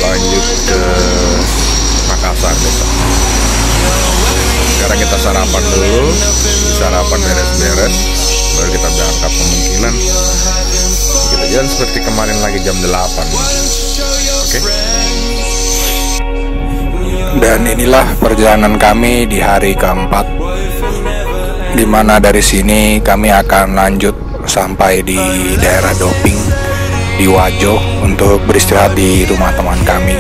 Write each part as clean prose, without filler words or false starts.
lanjut ke Makassar besok. Sekarang kita sarapan dulu, sarapan beres-beres, baru kita berangkat. Kemungkinan kita jalan seperti kemarin lagi jam 8. Oke? Dan inilah perjalanan kami di hari keempat, dimana dari sini kami akan lanjut sampai di daerah Doping di Wajo untuk beristirahat di rumah teman kami.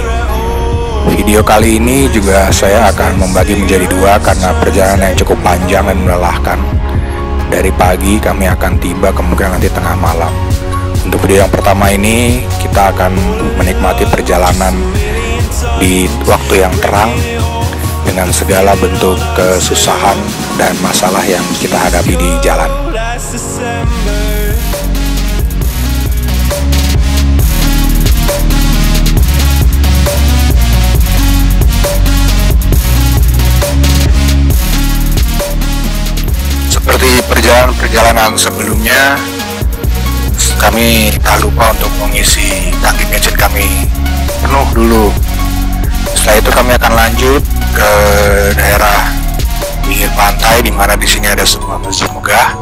Video kali ini juga saya akan membagi menjadi dua karena perjalanan yang cukup panjang dan melelahkan. Dari pagi kami akan tiba kemungkinan nanti tengah malam. Untuk video yang pertama ini kita akan menikmati perjalanan di waktu yang terang dengan segala bentuk kesusahan dan masalah yang kita hadapi di jalan. Seperti perjalanan sebelumnya, kami tak lupa untuk mengisi tangki bensin kami penuh dulu. Setelah itu kami akan lanjut ke daerah pinggir pantai, di mana di sini ada sebuah masjid megah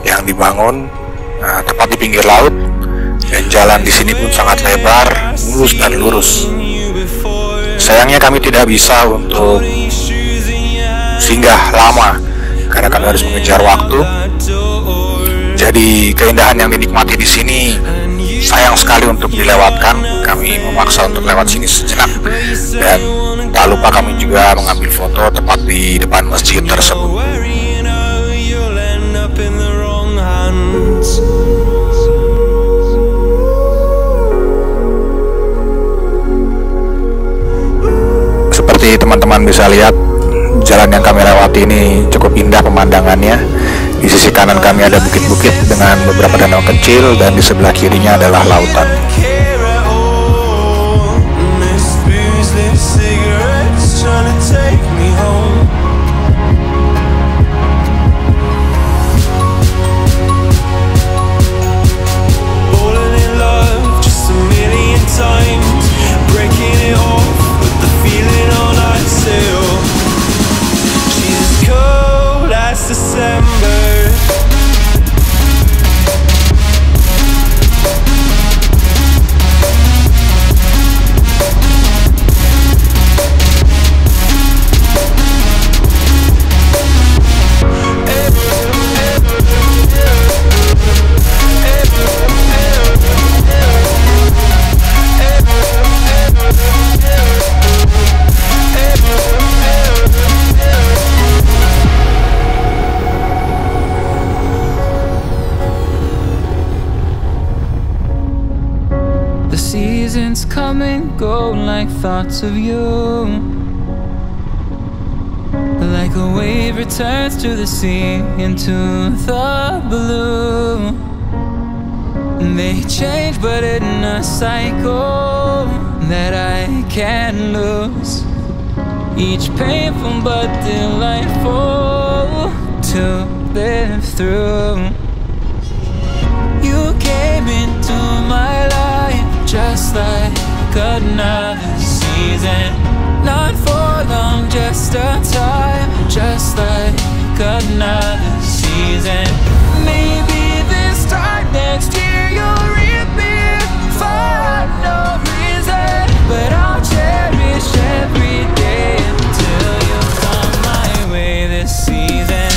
yang dibangun tepat di pinggir laut, dan jalan di sini pun sangat lebar, mulus dan lurus. Sayangnya kami tidak bisa untuk singgah lama karena kami harus mengejar waktu. Jadi keindahan yang dinikmati di sini sayang sekali untuk dilewatkan. Kami memaksa untuk lewat sini sejenak, dan tak lupa kami juga mengambil foto tepat di depan masjid tersebut. Seperti teman-teman bisa lihat, jalan yang kami lewati ini cukup indah pemandangannya. Di sisi kanan kami ada bukit-bukit dengan beberapa danau kecil, dan di sebelah kirinya adalah lautan. Seasons come and go like thoughts of you, like a wave returns to the sea into the blue. They change but in a cycle that I can't lose, each painful but delightful to live through. You came into my life just like another season, not for long, just a time, just like another season. Maybe this time next year you'll reappear for no reason, but I'll cherish every day until you come my way this season.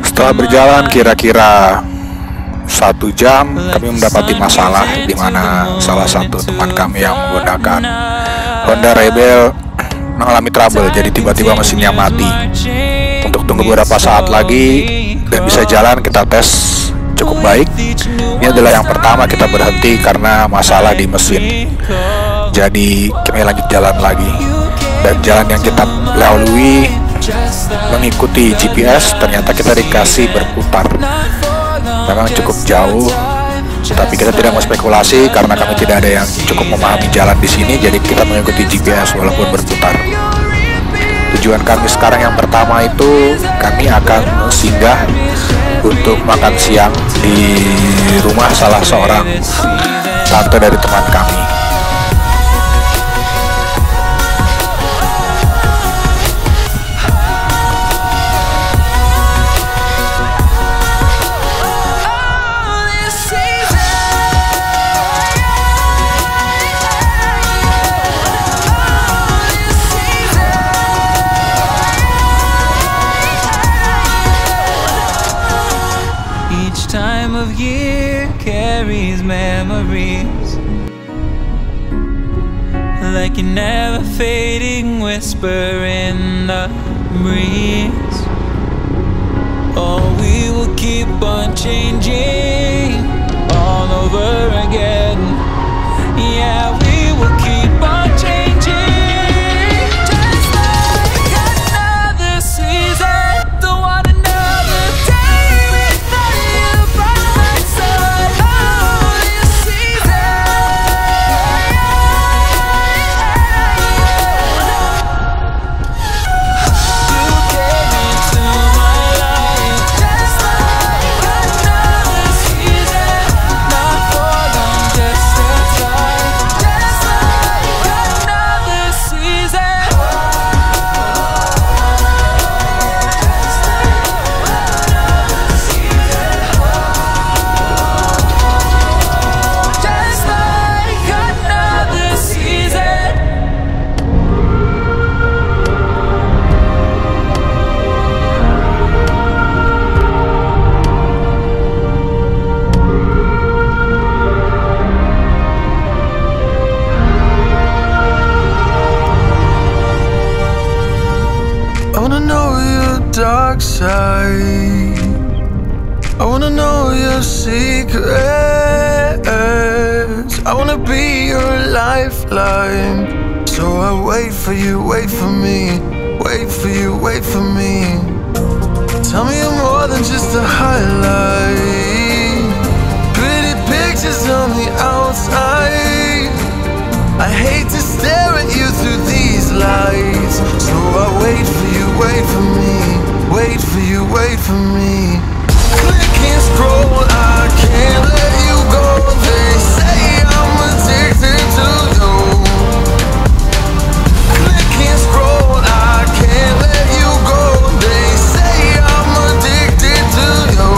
Setelah berjalan kira-kira 1 jam, kami mendapati masalah di mana salah satu teman kami yang menggunakan Honda Rebel mengalami trouble. Jadi tiba-tiba mesinnya mati. Untuk tunggu beberapa saat lagi dan bisa jalan, kita tes cukup baik. Ini adalah yang pertama kita berhenti karena masalah di mesin. Jadi kami lanjut jalan lagi. dan jalan yang kita lalui mengikuti GPS, ternyata kita dikasih berputar. Memang cukup jauh, tapi kita tidak mau spekulasi karena kami tidak ada yang cukup memahami jalan di sini, jadi kita mengikuti GPS walaupun berputar. Tujuan kami sekarang yang pertama itu kami akan singgah untuk makan siang di rumah salah seorang tante dari teman kami. Time of year carries memories like a never fading whisper in the breeze. Oh, we will keep on changing all over again. Yeah, we will keep on changing, just like another season. Don't want another day without you by my side. Oh, this season. You came into my life just like another season. Not for long, just a time. Just like another season. Just like another season. I wanna know your dark side. I wanna know your secrets. I wanna be your lifeline. So I wait for you, wait for me. Wait for you, wait for me. Tell me you're more than just a highlight. Pretty pictures on the outside. I hate to stare at you through these lights. So I wait for you, wait for me. Wait for you, wait for me. Click and scroll, I can't let you go. They say I'm addicted to you. Click and scroll, I can't let you go. They say I'm addicted to you.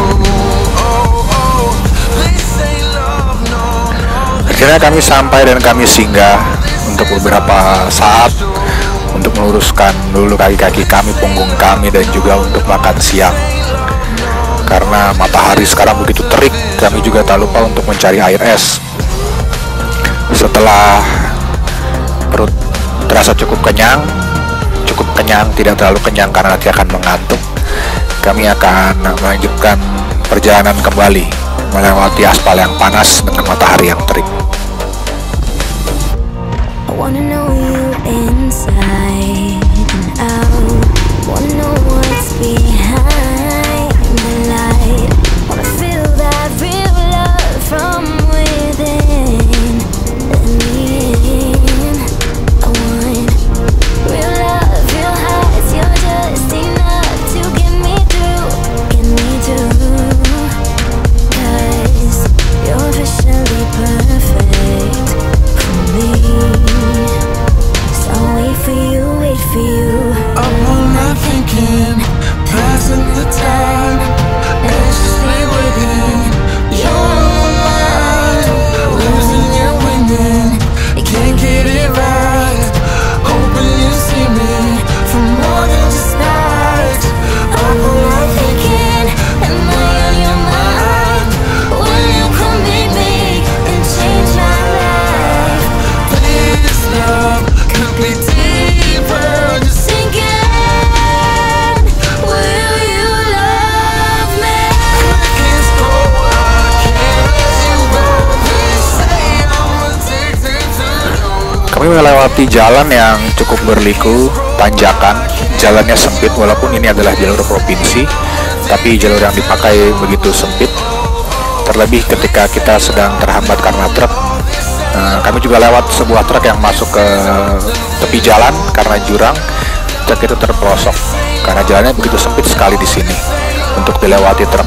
Oh, oh, they say love, no, no. Akhirnya kami sampai dan kami singgah untuk beberapa saat untuk meluruskan dulu kaki-kaki kami, punggung kami, dan juga untuk makan siang. Karena matahari sekarang begitu terik, kami juga tak lupa untuk mencari air es. Setelah perut terasa cukup kenyang, tidak terlalu kenyang karena nanti akan mengantuk, kami akan melanjutkan perjalanan kembali melewati aspal yang panas dengan matahari yang terik. I wanna know you inside and out. Wanna know what's behind the light. Wanna feel that real love from within. Let me in. I want real love, real hearts. You're just enough to get me through, get me through. 'Cause you're officially perfect for me. So wait for you, wait for you. Up all night thinking, passing Kami melewati jalan yang cukup berliku, tanjakan. Jalannya sempit walaupun ini adalah jalur provinsi, tapi jalur yang dipakai begitu sempit. Terlebih ketika kita sedang terhambat karena truk. Kami juga lewat sebuah truk yang masuk ke tepi jalan karena jurang. Truk itu terperosok karena jalannya begitu sempit sekali di sini untuk dilewati truk.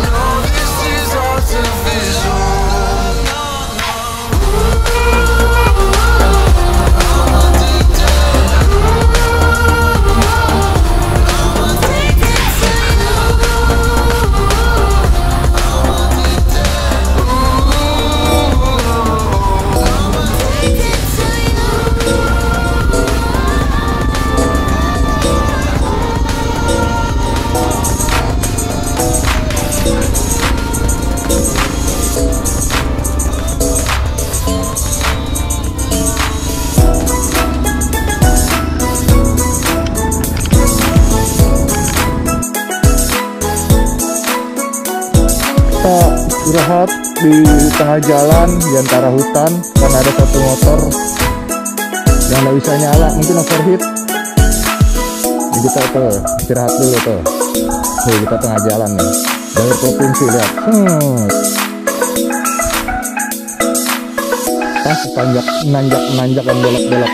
Kita istirahat di tengah jalan di antara hutan karena ada satu motor yang nggak bisa nyala, mungkin overheat. Jadi kita tuh istirahat dulu tuh. Kita tengah jalan nih, jalur provinsi, lihat. Pas menanjak dan belok-belok.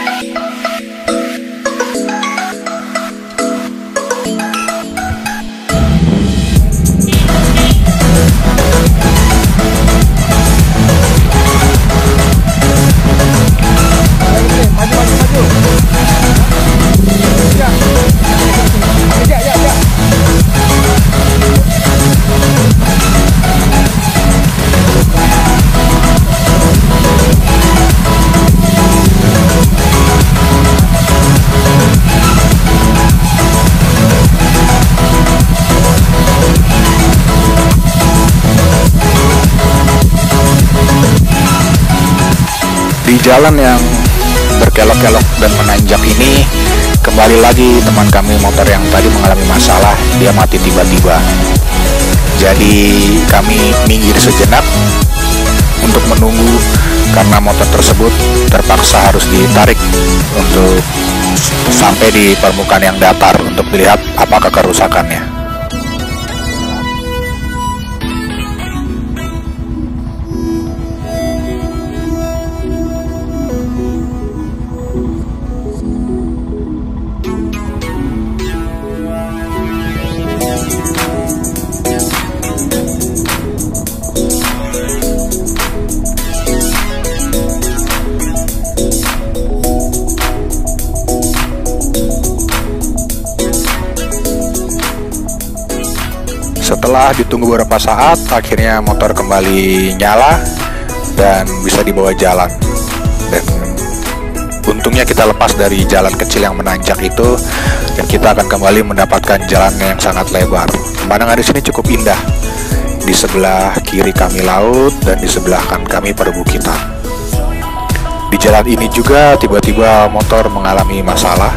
Di jalan yang berkelok-kelok dan menanjak ini, kembali lagi teman kami motor yang tadi mengalami masalah, dia mati tiba-tiba. Jadi kami minggir sejenak untuk menunggu karena motor tersebut terpaksa harus ditarik untuk sampai di permukaan yang datar untuk dilihat apakah kerusakannya. Setelah ditunggu beberapa saat, akhirnya motor kembali nyala dan bisa dibawa jalan. Dan untungnya kita lepas dari jalan kecil yang menanjak itu, dan kita akan kembali mendapatkan jalan yang sangat lebar. Pemandangan di sini cukup indah. Di sebelah kiri kami laut dan di sebelah kanan kami perbukitan. Di jalan ini juga tiba-tiba motor mengalami masalah.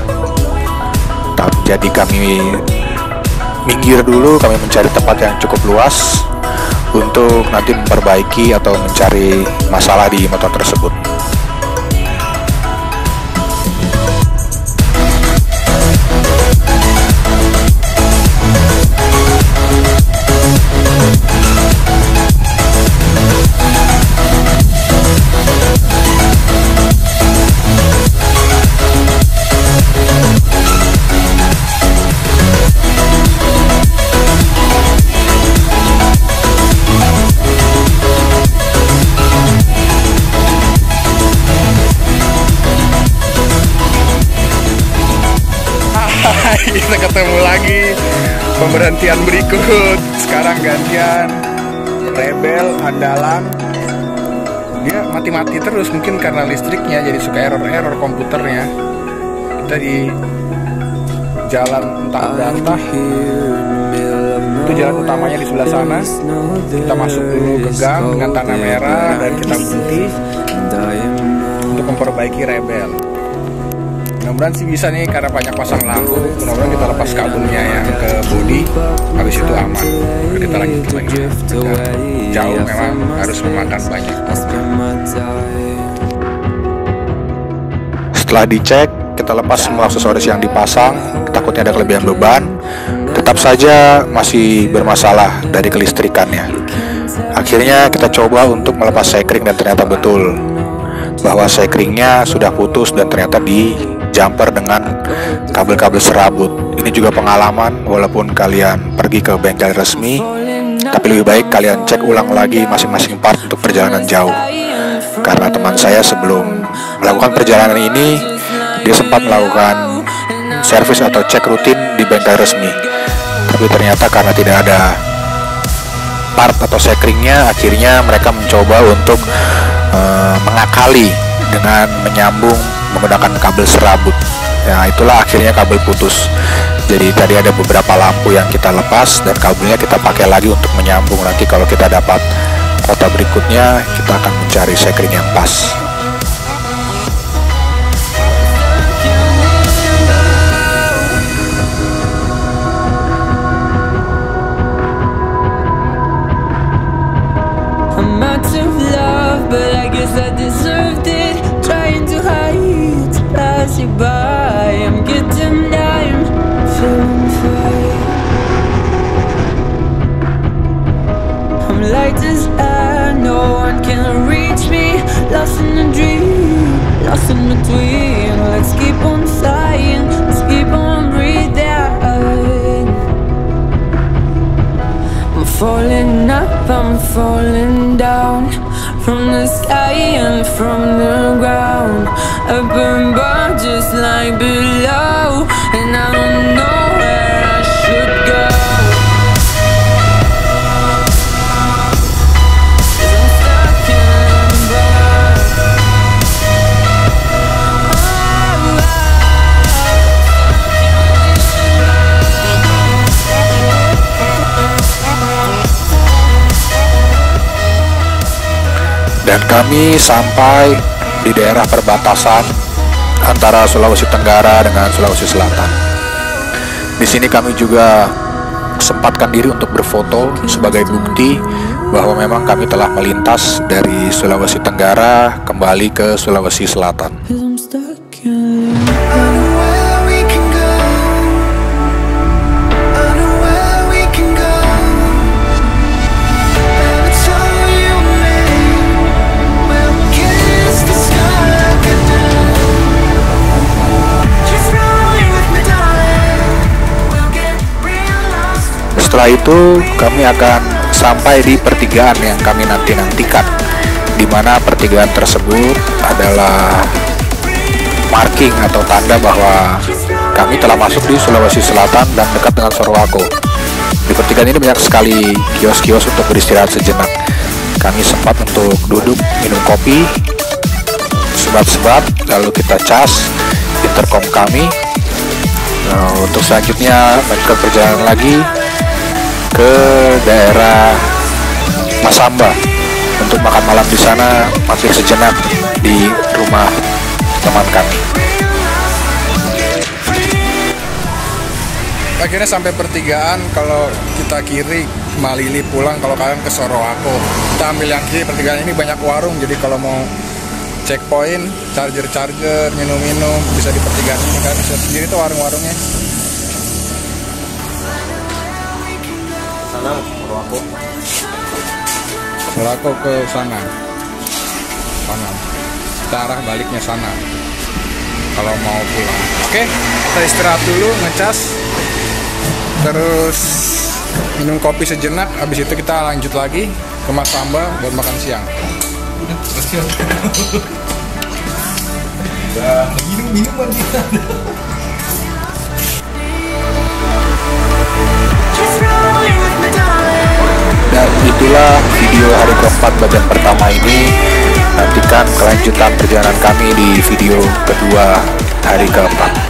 Jadi kami minggir dulu, kami mencari tempat yang cukup luas untuk nanti memperbaiki atau mencari masalah di motor tersebut. Kita ketemu lagi pemberhentian berikut. Sekarang gantian Rebel andalan. Dia mati-mati terus, mungkin karena listriknya jadi suka error komputernya. Kita di jalan entah-entah. Itu jalan utamanya di sebelah sana. Kita masuk dulu ke gang dengan tanah merah dan kita berhenti untuk memperbaiki Rebel. Mudah-mudahan sih bisa nih karena banyak pasang lampu. Mudah-mudahan kita lepas kabelnya yang ke bodi, habis itu aman. Lalu kita lanjut lagi. Jauh memang harus memakan banyak. Setelah dicek, kita lepas semua aksesoris yang dipasang, takutnya ada kelebihan beban. Tetap saja masih bermasalah dari kelistrikannya. Akhirnya kita coba untuk melepas sekring dan ternyata betul bahwa sekringnya sudah putus dan ternyata di jumper dengan kabel-kabel serabut. Ini juga pengalaman, walaupun kalian pergi ke bengkel resmi, tapi lebih baik kalian cek ulang lagi masing-masing part untuk perjalanan jauh. Karena teman saya sebelum melakukan perjalanan ini, dia sempat melakukan servis atau cek rutin di bengkel resmi, tapi ternyata karena tidak ada part atau sekringnya, akhirnya mereka mencoba untuk mengakali dengan menyambung menggunakan kabel serabut. Ya, itulah akhirnya kabel putus. Jadi tadi ada beberapa lampu yang kita lepas dan kabelnya kita pakai lagi untuk menyambung. Nanti kalau kita dapat foto berikutnya, kita akan mencari sekring yang pas. I'm out of love, but I guess I deserved it. Trying to hide, to pass you by. I'm getting down, feeling fine. I'm light as air, no one can reach me. Lost in a dream, lost in between. Let's keep on flying, let's keep on breathing. I'm falling up, I'm falling down, from the sky and from the ground. I burn but just like below, and I don't know where I should go. 'Cause I'm stuck in limbo. Dan kami sampai di daerah perbatasan antara Sulawesi Tenggara dengan Sulawesi Selatan. Di sini kami juga sempatkan diri untuk berfoto sebagai bukti bahwa memang kami telah melintas dari Sulawesi Tenggara kembali ke Sulawesi Selatan. 'Cause I'm stuck in limbo. Setelah itu kami akan sampai di pertigaan yang kami nantikan, di mana pertigaan tersebut adalah marking atau tanda bahwa kami telah masuk di Sulawesi Selatan dan dekat dengan Sorowako. Di pertigaan ini banyak sekali kios-kios untuk beristirahat sejenak. Kami sempat untuk duduk minum kopi, sebat-sebat, lalu kita cas intercom kami. Untuk selanjutnya melanjutkan perjalanan lagi ke daerah Masamba untuk makan malam di sana, mampir sejenak di rumah teman kami. Akhirnya sampai pertigaan, kalau kita kiri Malili pulang, kalau kalian ke Sorowako. Kita ambil yang kiri, pertigaan ini banyak warung, jadi kalau mau checkpoint, charger, minum-minum, bisa di pertigaan ini. Kalian bisa sendiri tuh warung-warungnya. Sana Sorowako ke sana, kita arah baliknya sana kalau mau pulang. Oke, kita istirahat dulu, ngecas, terus minum kopi sejenak. Habis itu kita lanjut lagi ke Masamba buat makan siang. Minum-minuman kita. Dan itulah video hari keempat bagian pertama ini. Nantikan kelanjutan perjalanan kami di video kedua hari keempat.